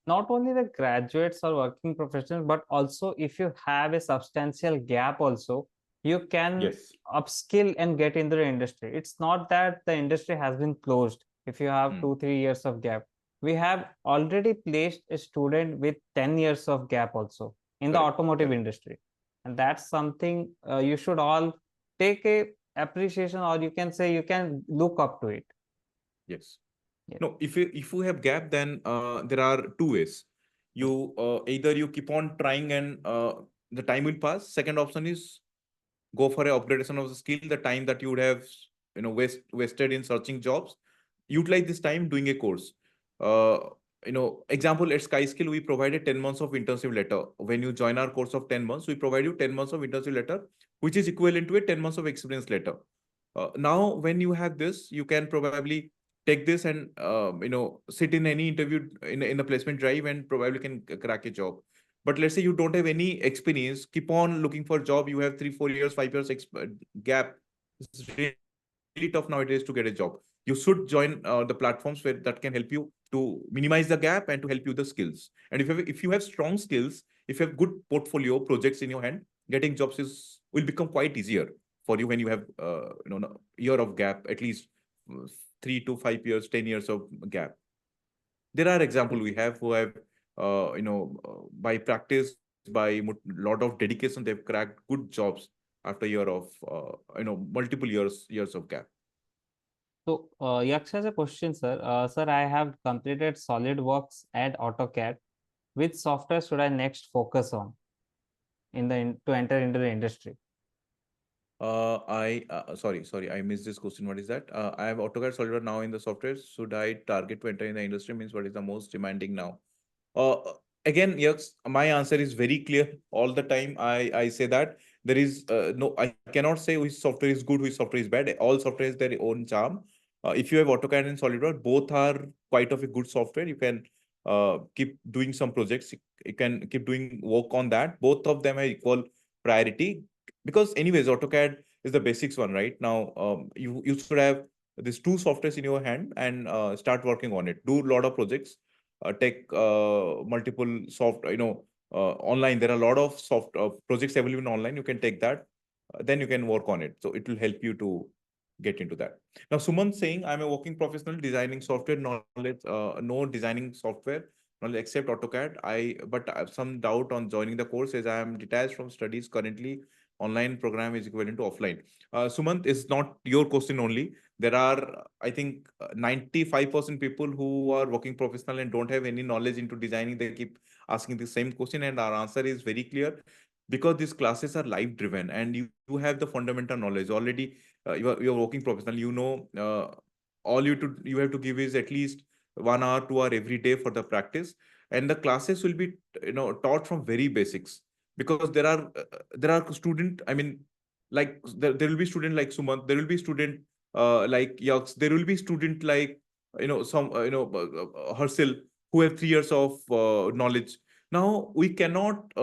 Not only the graduates or working professionals, but also if you have a substantial gap also, you can Yes. upskill and get into the industry. It's not that the industry has been closed if you have Hmm. 2 3 years of gap. We have already placed a student with 10 years of gap also in the Correct. automotive Correct. industry, and that's something you should all take a appreciation, or you can say you can look up to it. Yes. Yeah. No, if you have gap, then there are two ways. You either you keep on trying, and the time will pass. Second option is go for a upgradation of the skill. The time that you would have wasted in searching jobs, utilize this time doing a course. Uh, example at SkySkill, we provided 10 months of internship letter. When you join our course of 10 months, we provide you 10 months of internship letter, which is equivalent to a 10 months of experience letter. Now, when you have this, you can probably take this and, sit in any interview in a placement drive and probably can crack a job. But let's say you don't have any experience, keep on looking for job. You have 3, 4 years, 5 years gap. It's really tough nowadays to get a job. You should join the platforms where that can help you to minimize the gap and to help you the skills. And if you have strong skills, if you have good portfolio projects in your hand, getting jobs is will become quite easier for you when you have year of gap, at least uh, 3 to 5 years, 10 years of gap. There are examples we have who have by practice, by lot of dedication, they've cracked good jobs after year of multiple years of gap. So, Yaksh has a question, sir. Sir, I have completed SolidWorks and AutoCAD. Which software should I next focus on to enter into the industry? I sorry, I missed this question. What is that? I have AutoCAD Solver now in the software. Should I target to enter in the industry? Means what is the most demanding now? Uh, Again, yes, my answer is very clear. All the time, I say that there is no, I cannot say which software is good, which software is bad. All software has their own charm. If you have AutoCAD and SolidWorks, both are quite of a good software. You can keep doing some projects. You can keep doing work on that. Both of them are equal priority because, anyways, AutoCAD is the basics one, right? Now, you should have these two softwares in your hand and start working on it. Do a lot of projects, take multiple online. There are a lot of soft projects available online. You can take that, then you can work on it. So it will help you to get into that. Now, Suman saying, I'm a working professional designing software knowledge, no designing software knowledge except AutoCAD. But I have some doubt on joining the course as I am detached from studies currently. Online program is equivalent to offline. Sumant, is not your question only. There are, I think, 95% people who are working professional and don't have any knowledge into designing. They keep asking the same question, and our answer is very clear because these classes are live driven and you have the fundamental knowledge already. You're working professional. All you have to give is at least 1 hour, 2 hour every day for the practice, and the classes will be taught from very basics because there are student. I mean, like there will be student like Sumant. There will be student like Yaks. There will be student like some Harsil, who have 3 years of knowledge. Now we cannot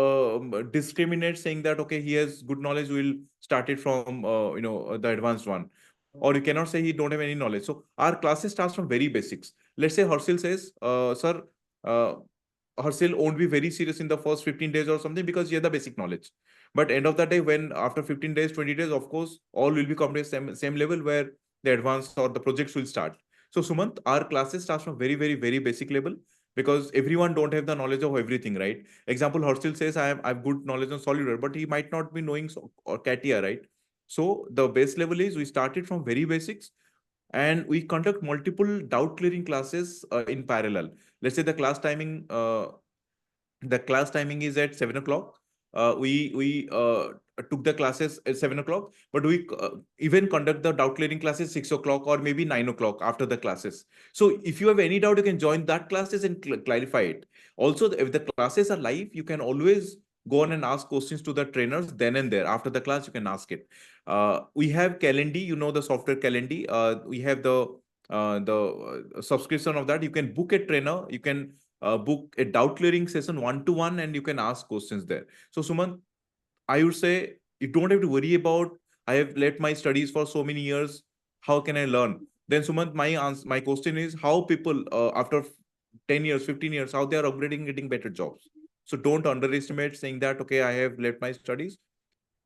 discriminate saying that okay, he has good knowledge, we'll start it from the advanced one, or you cannot say he don't have any knowledge. So our classes starts from very basics. Let's say Harsil says, sir, uh, Harsil won't be very serious in the first 15 days or something because he has the basic knowledge. But end of the day, when after 15 days, 20 days, of course, all will be come to the same level where the advanced or the projects will start. So Sumant, our classes starts from very basic level because everyone don't have the knowledge of everything, right? Example, Harsil says I have good knowledge on SolidWorks, but he might not be knowing or CATIA, right? So the base level is we started from very basics and we conduct multiple doubt clearing classes in parallel. Let's say the class timing is at 7 o'clock. We took the classes at 7 o'clock, but we even conduct the doubt clearing classes 6 o'clock or maybe 9 o'clock after the classes. So if you have any doubt, you can join that classes and clarify it. Also, if the classes are live, you can always go on and ask questions to the trainers then and there. After the class, you can ask it. We have Calendly, the software Calendly. We have the subscription of that. You can book a trainer. You can book a doubt clearing session 1-to-1 and you can ask questions there. So Suman, I would say you don't have to worry about I have let my studies for so many years. How can I learn? Then Sumant, my question is how people after 10 years, 15 years, how they are upgrading, getting better jobs. So don't underestimate saying that okay, I have let my studies.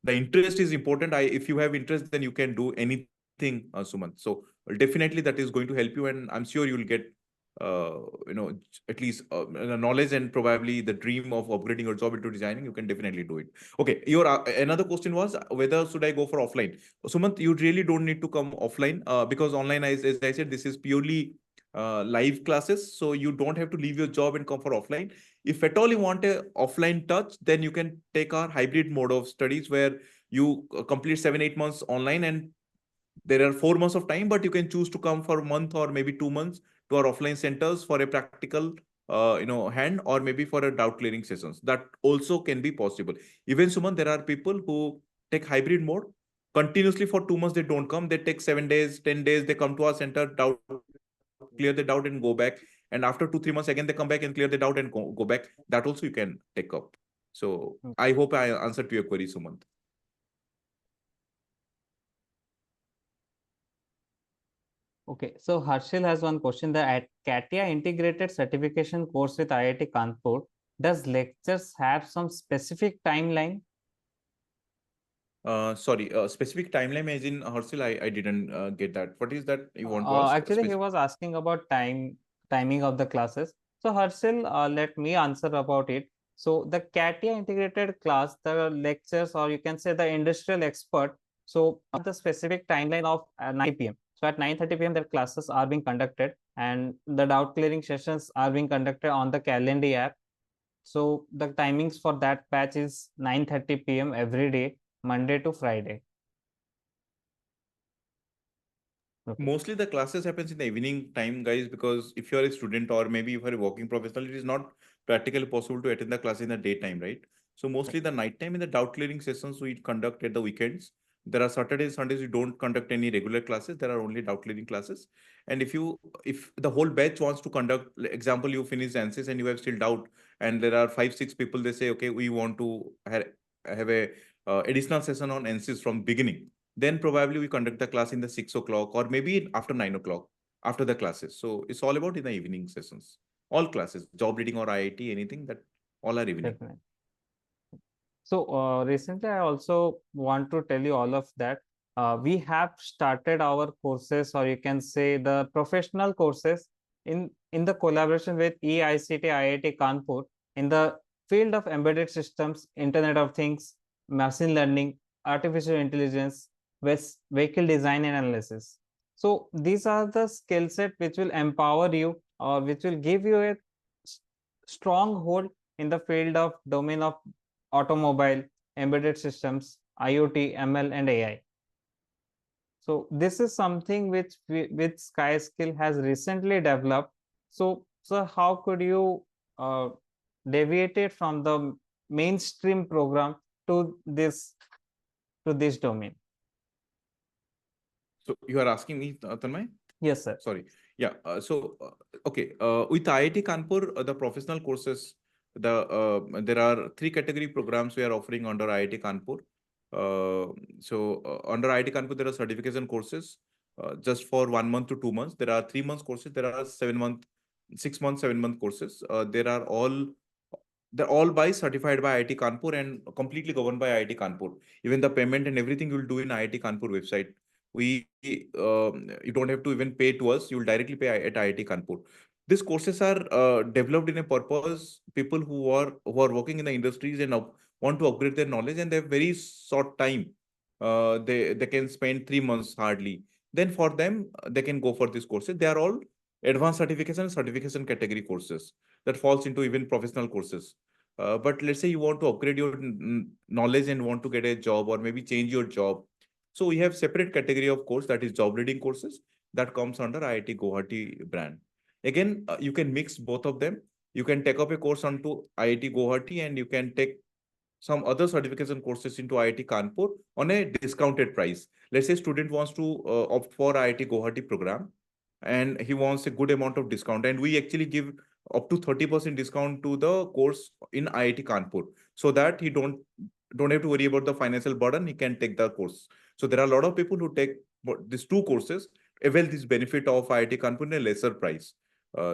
The interest is important. If you have interest, then you can do anything, Sumant. So definitely that is going to help you, and I'm sure you will get uh, you know at least the knowledge and probably the dream of upgrading your job into designing. You can definitely do it. Okay, your another question was whether should I go for offline. Sumant, you really don't need to come offline because online, as I said, this is purely live classes, so you don't have to leave your job and come for offline. If at all you want a offline touch, then you can take our hybrid mode of studies where you complete 7-8 months online and there are 4 months of time, but you can choose to come for a month or maybe 2 months to our offline centers for a practical hand, or maybe for a doubt clearing sessions. That also can be possible. Even Suman, there are people who take hybrid mode continuously for 2 months. They don't come. They take 7 days, 10 days. They come to our center, doubt clear the doubt and go back. And after 2 3 months again, they come back and clear the doubt and go back. That also you can take up. So I hope I answered to your query, Sumant. Okay, so Harshil has one question. The at CATIA integrated certification course with IIT Kanpur, does lectures have some specific timeline? Sorry, specific timeline as in Harshil, I didn't get that. What is that you want to ask? Actually, he was asking about timing of the classes. So Harshil, let me answer about it. So the CATIA integrated class, the lectures, or you can say the industrial expert. So the specific timeline of 9 p.m. So at 9:30 p.m. their classes are being conducted, and the doubt clearing sessions are being conducted on the Calendly app. So the timings for that batch is 9:30 p.m. every day, Monday to Friday. Okay. Mostly the classes happens in the evening time, guys, because if you are a student or maybe if you are a working professional, it is not practically possible to attend the class in the daytime, right? So mostly the nighttime and the doubt clearing sessions we conduct at the weekends. There are Saturdays, Sundays we don't conduct any regular classes. There are only doubt clearing classes. And if the whole batch wants to conduct, like, example, you finish ANSYS and you have still doubt, and there are 5 6 people, they say, okay, we want to have a additional session on ANSYS from beginning, then probably we conduct the class in the 6 o'clock or maybe after 9 o'clock after the classes. So it's all about in the evening sessions. All classes, job reading or IIT, anything that all are evening. Definitely. So recently, I also want to tell you all of that. We have started our courses, or you can say the professional courses, in the collaboration with EICT IIT Kanpur in the field of embedded systems, Internet of Things, machine learning, artificial intelligence, vehicle design and analysis. So these are the skill set which will empower you, or which will give you a strong hold in the field of domain of automobile, embedded systems, IoT, ML, and AI. So this is something which SkySkill has recently developed. So how could you deviate it from the mainstream program to this domain? So you are asking me, Tanmay? Yes, sir. Sorry. Yeah. Okay. With IIT Kanpur, the professional courses, there are three category programs we are offering under IIT Kanpur. Under IIT Kanpur, there are certification courses just for 1 month to 2 months. There are 3 months courses. There are 7 month, 6 month, 7 month courses. They're all by certified by IIT Kanpur and completely governed by IIT Kanpur. Even the payment and everything you'll do in IIT Kanpur website. You don't have to even pay to us. You'll directly pay at IIT Kanpur. These courses are developed in a purpose. People who are working in the industries and want to upgrade their knowledge, and they have very short time. They can spend 3 months hardly. Then for them, they can go for these courses. They are all advanced certification and certification category courses that falls into even professional courses. But let's say you want to upgrade your knowledge and want to get a job or maybe change your job. So we have separate category of course that is job reading courses that comes under IIT Guwahati brand. Again, you can mix both of them. You can take up a course onto IIT Guwahati and you can take some other certification courses into IIT Kanpur on a discounted price. Let's say student wants to opt for IIT Guwahati program and he wants a good amount of discount, and we actually give up to 30% discount to the course in IIT Kanpur so that he don't have to worry about the financial burden. He can take the course. So there are a lot of people who take these two courses, avail this benefit of IIT Kanpur in a lesser price.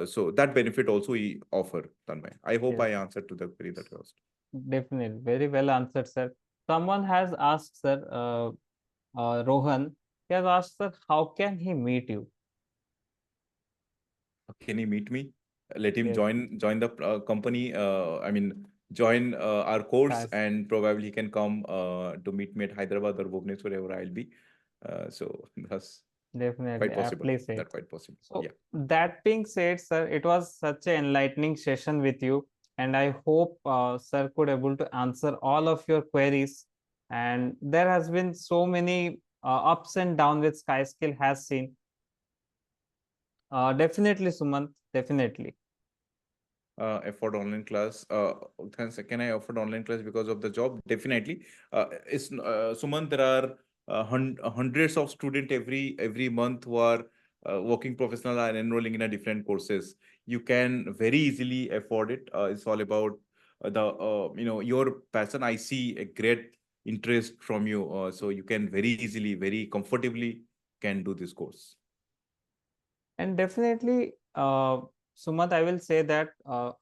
So that benefit also we offer, Tanmay. I hope Yes, I answered to the query that you asked. definitely. Very well answered, sir. Someone has asked, sir, Rohan, he has asked, sir, how can he meet you? Can he meet me? Let him Yes, join the company. I mean, join our course, guys, and probably he can come to meet me at Hyderabad or Bhubaneswar, wherever I'll be. So that's definitely. quite possible. Aptly said. That quite possible. So Yeah. that being said, sir, it was such an enlightening session with you, and I hope sir could able to answer all of your queries. And there has been so many ups and downs which SkySkill has seen. Definitely, Sumant, definitely. afford online class. Can I afford online class because of the job? Definitely. Sumant, there are hundreds of students every month who are working professional and enrolling in a different courses. You can very easily afford it. It's all about your passion. I see a great interest from you, so you can very easily, very comfortably can do this course. And definitely, Sumant, I will say that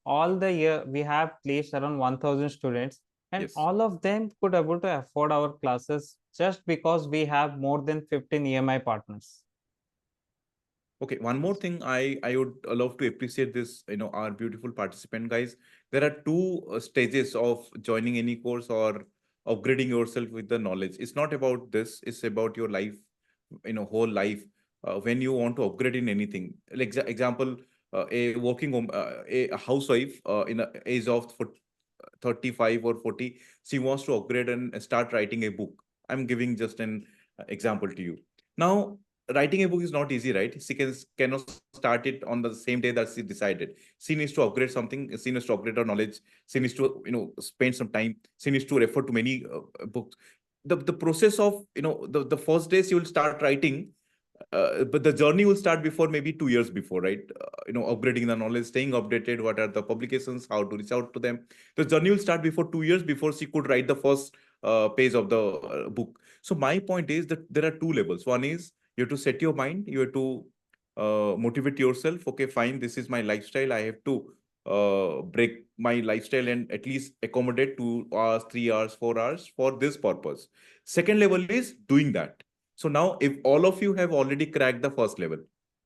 all the year we have placed around 1,000 students, and Yes. all of them could able to afford our classes just because we have more than 15 EMI partners. Okay, one more thing I would love to appreciate this, our beautiful participant guys. There are two stages of joining any course or upgrading yourself with the knowledge. It's not about this, it's about your life, whole life. When you want to upgrade in anything, like example, a working home, a housewife in a age of 35 or 40, she wants to upgrade and start writing a book. I'm giving just an example to you. Now, writing a book is not easy, right? Cannot start it on the same day that she decided. She needs to upgrade something. She needs to upgrade her knowledge. She needs to, spend some time. She needs to refer to many books. The process of, the first day she will start writing, but the journey will start before maybe 2 years before, right? Upgrading the knowledge, staying updated. What are the publications? How to reach out to them? The journey will start before 2 years before she could write the first page of the book. So my point is that there are two levels. One is you have to set your mind. You have to motivate yourself. Okay, fine. This is my lifestyle. I have to break my lifestyle and at least accommodate 2 hours, 3 hours, 4 hours for this purpose. Second level is doing that. So now, if all of you have already cracked the first level,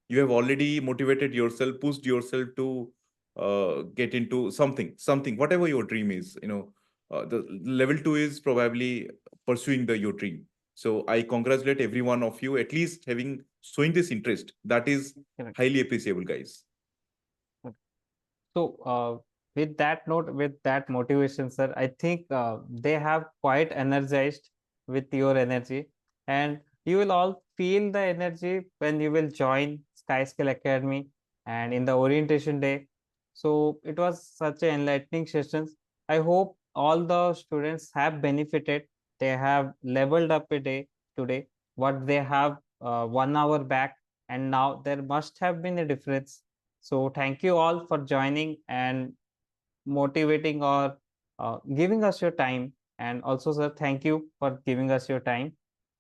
you have already motivated yourself, pushed yourself to get into something, whatever your dream is. The level two is probably pursuing your dream. So I congratulate every one of you, at least having showing this interest. That is Correct. highly appreciable, guys. So, with that note, with that motivation, sir, I think they have quite energized with your energy, and you will all feel the energy when you will join Skyscale Academy and in the orientation day. So, it was such an enlightening sessions. I hope all the students have benefited. They have leveled up a day today. What they have 1 hour back, and now there must have been a difference. So thank you all for joining and motivating or giving us your time. And also, sir, thank you for giving us your time.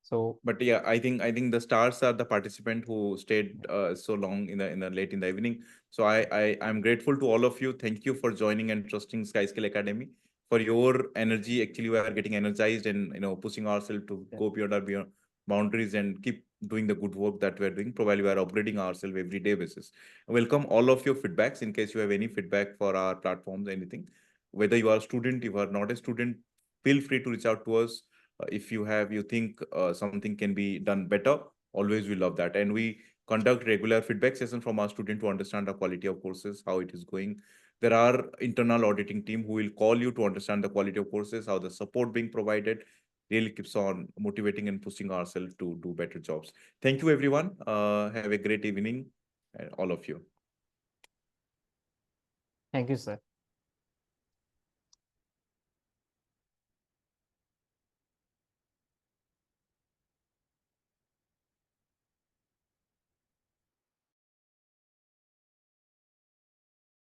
So But yeah, I think the stars are the participant who stayed so long in the late in the evening. So I'm grateful to all of you. Thank you for joining and trusting Skyscale Academy. For your energy, actually, we are getting energized and pushing ourselves to yeah, go beyond our beyond boundaries and keep doing the good work that we are doing. Probably we are upgrading ourselves every day basis. Welcome all of your feedbacks in case you have any feedback for our platforms, anything. Whether you are a student, if you are not a student, feel free to reach out to us. If you think something can be done better, always we love that. And we conduct regular feedback session from our student to understand the quality of courses, how it is going. There are internal auditing team who will call you to understand the quality of courses, how the support being provided really keeps on motivating and pushing ourselves to do better jobs. Thank you everyone. Have a great evening, all of you. thank you, sir.